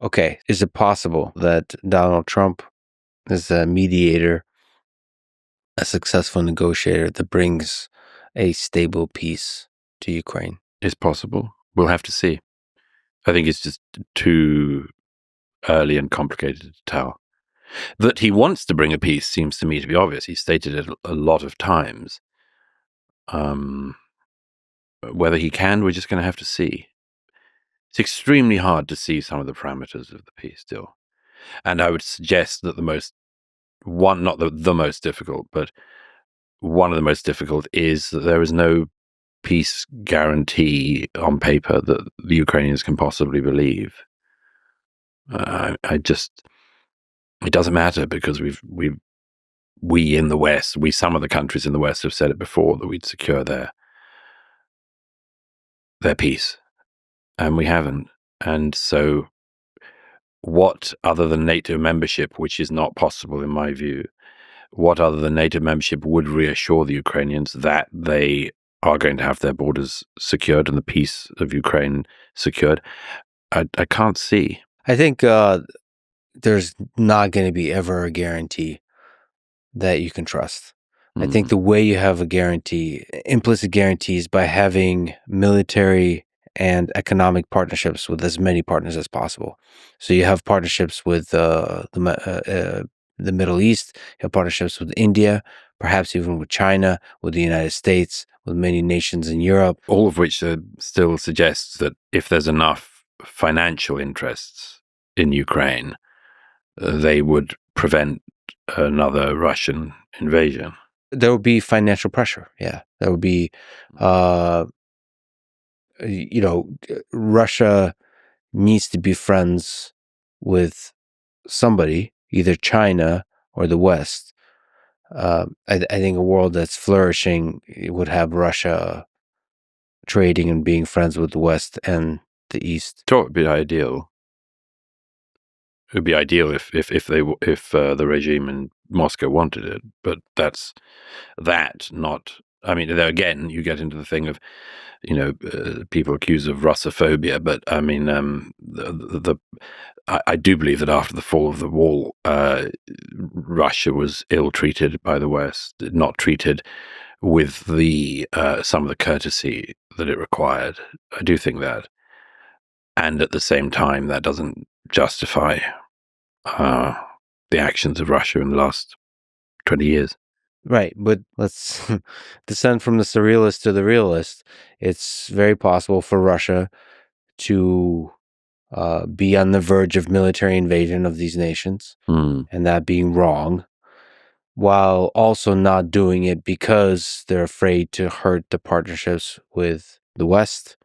Okay, is it possible that Donald Trump is a mediator, a successful negotiator that brings a stable peace to Ukraine? It's possible. We'll have to see. I think it's just too early and complicated to tell. That he wants to bring a peace seems to me to be obvious. He's stated it a lot of times. Whether he can, we're just going to have to see. It's extremely hard to see some of the parameters of the peace still. And I would suggest that not the most difficult, but one of the most difficult is that there is no peace guarantee on paper that the Ukrainians can possibly believe. It doesn't matter because we in the West, some of the countries in the West have said it before that we'd secure their peace, and we haven't. And so, what other than NATO membership, which is not possible in my view, what other than NATO membership would reassure the Ukrainians that they are going to have their borders secured and the peace of Ukraine secured? I can't see. I think there's not going to be ever a guarantee that you can trust. I think the way you have a guarantee, implicit guarantees, by having military and economic partnerships with as many partners as possible. So you have partnerships with the Middle East, you have partnerships with India, perhaps even with China, with the United States, with many nations in Europe. All of which still suggests that if there's enough financial interests in Ukraine, they would prevent another Russian invasion. There would be financial pressure. Yeah, there would be, Russia needs to be friends with somebody, either China or the West. I think a world that's flourishing would have Russia trading and being friends with the West and the East. Sure, it would be ideal. It would be ideal if the regime in Moscow wanted it, but that's not. I mean, there again, you get into the thing of, people accused of Russophobia, but I mean, I do believe that after the fall of the wall, Russia was ill-treated by the West, not treated with some of the courtesy that it required. I do think that, and at the same time, that doesn't justify the actions of Russia in the last 20 years. Right, but let's descend from the surrealist to the realist. It's very possible for Russia to be on the verge of military invasion of these nations, and that being wrong, while also not doing it because they're afraid to hurt the partnerships with the West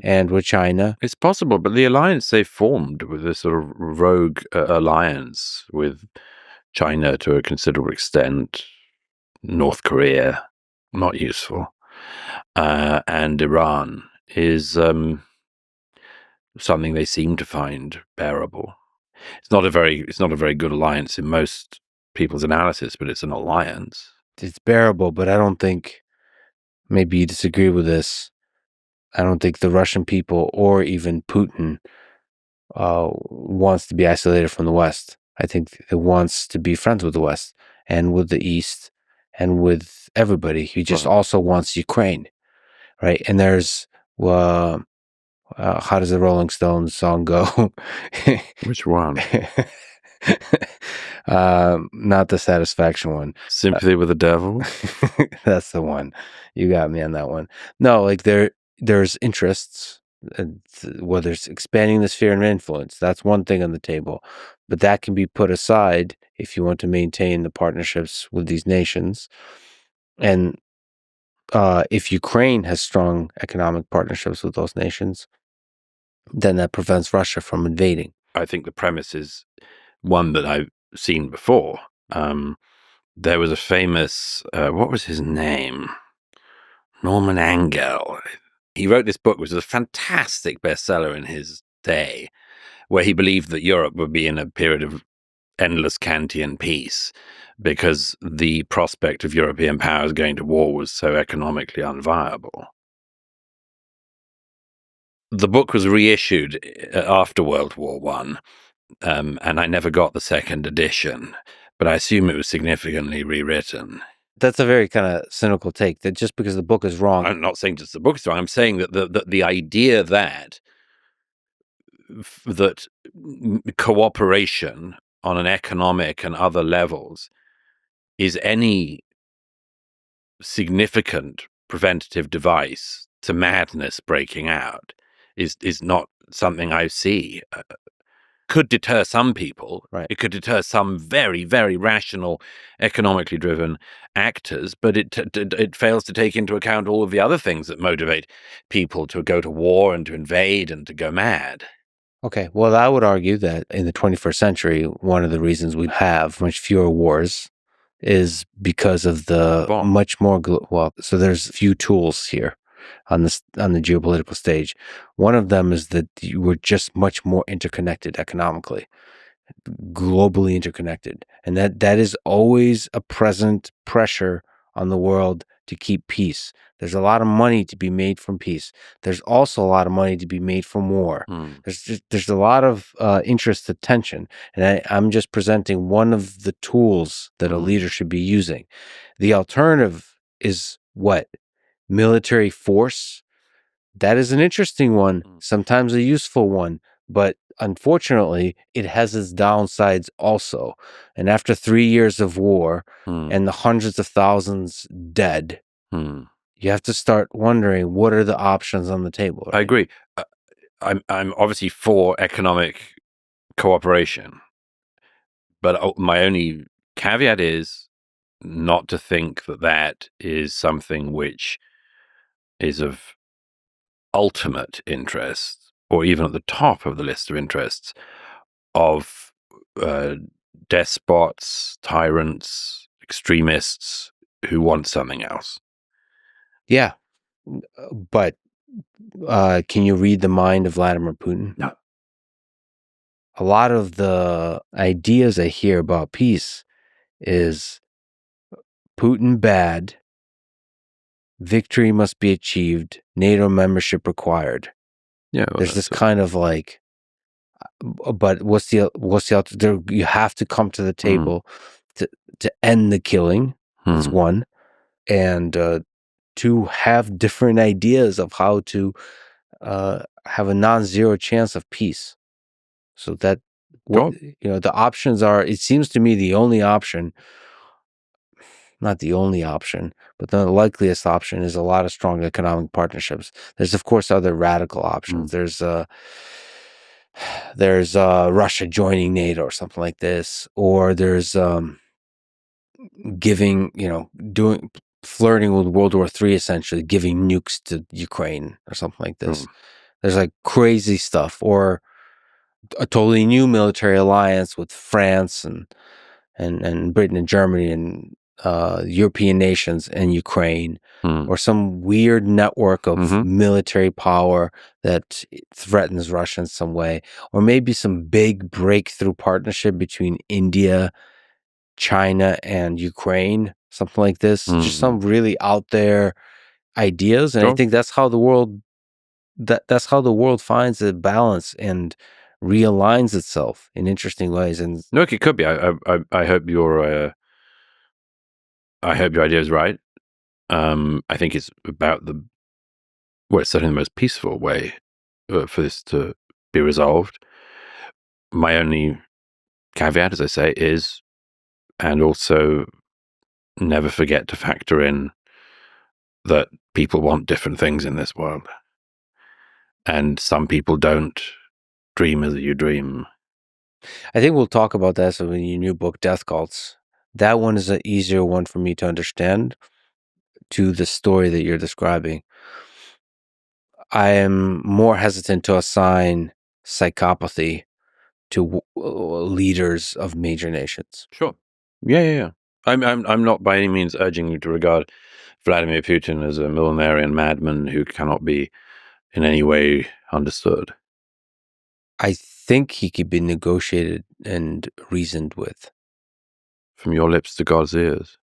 and with China. It's possible, but the alliance they formed with this sort of rogue alliance with China to a considerable extent, North Korea, not useful, and Iran is something they seem to find bearable. It's not a very good alliance in most people's analysis, but it's an alliance. It's bearable, but I don't think, maybe you disagree with this, I don't think the Russian people or even Putin wants to be isolated from the West. I think it wants to be friends with the West and with the East and with everybody. He just also wants Ukraine, right? And there's, how does the Rolling Stones song go? Which one? Not the Satisfaction one. Sympathy with the Devil? That's the one. You got me on that one. No, like there's interests, whether it's expanding the sphere of influence, that's one thing on the table. But that can be put aside if you want to maintain the partnerships with these nations. And if Ukraine has strong economic partnerships with those nations, then that prevents Russia from invading. I think the premise is one that I've seen before. There was a famous, what was his name? Norman Angell. He wrote this book, which was a fantastic bestseller in his day, where he believed that Europe would be in a period of endless Kantian peace because the prospect of European powers going to war was so economically unviable. the book was reissued after World War One, and I never got the second edition, but I assume it was significantly rewritten. That's a very kind of cynical take, that just because the book is wrong. I'm not saying just the book is wrong. I'm saying that the idea that cooperation on an economic and other levels is any significant preventative device to madness breaking out is not something I see. Could deter some people. Right. It could deter some very, very rational, economically driven actors, but it fails to take into account all of the other things that motivate people to go to war and to invade and to go mad. Okay, well, I would argue that in the 21st century, one of the reasons we have much fewer wars is because of the Bomb. much more so there's few tools here on the geopolitical stage. One of them is that we're just much more interconnected economically, globally interconnected, and that is always a present pressure on the world to keep peace. There's a lot of money to be made from peace. There's also a lot of money to be made from war. There's a lot of interest attention, and I'm just presenting one of the tools that a leader should be using. The alternative is what? Military force. That is an interesting one, sometimes a useful one, but unfortunately, it has its downsides also. And after 3 years of war and the hundreds of thousands dead, you have to start wondering, what are the options on the table? Right? I agree. I'm obviously for economic cooperation, but my only caveat is not to think that that is something which is of ultimate interest, or even at the top of the list of interests of despots, tyrants, extremists who want something else. Yeah, but can you read the mind of Vladimir Putin? No. A lot of the ideas I hear about peace is Putin bad, victory must be achieved, NATO membership required. Yeah, well, there's this kind of like, but what's the there? You have to come to the table to end the killing. That's one, and to have different ideas of how to have a non-zero chance of peace. So that the options are. It seems to me the only option. Not the only option, but the likeliest option is a lot of strong economic partnerships. There's, of course, other radical options. There's Russia joining NATO or something like this, or there's giving, flirting with World War III, essentially giving nukes to Ukraine or something like this. There's like crazy stuff, or a totally new military alliance with France and Britain and Germany and European nations and Ukraine, or some weird network of military power that threatens Russia in some way, or maybe some big breakthrough partnership between India, China, and Ukraine, something like this. Just some really out there ideas, and I think that's how the world that's how the world finds a balance and realigns itself in interesting ways. And look, it could be. I hope your idea is right. I think it's about it's certainly the most peaceful way for this to be resolved. My only caveat, as I say, is, and also never forget to factor in that people want different things in this world. And some people don't dream as you dream. I think we'll talk about that in your new book, Death Cults. That one is an easier one for me to understand to the story that you're describing. I am more hesitant to assign psychopathy to leaders of major nations. Sure. Yeah. I'm not by any means urging you to regard Vladimir Putin as a millenarian madman who cannot be in any way understood. I think he could be negotiated and reasoned with. From your lips to God's ears.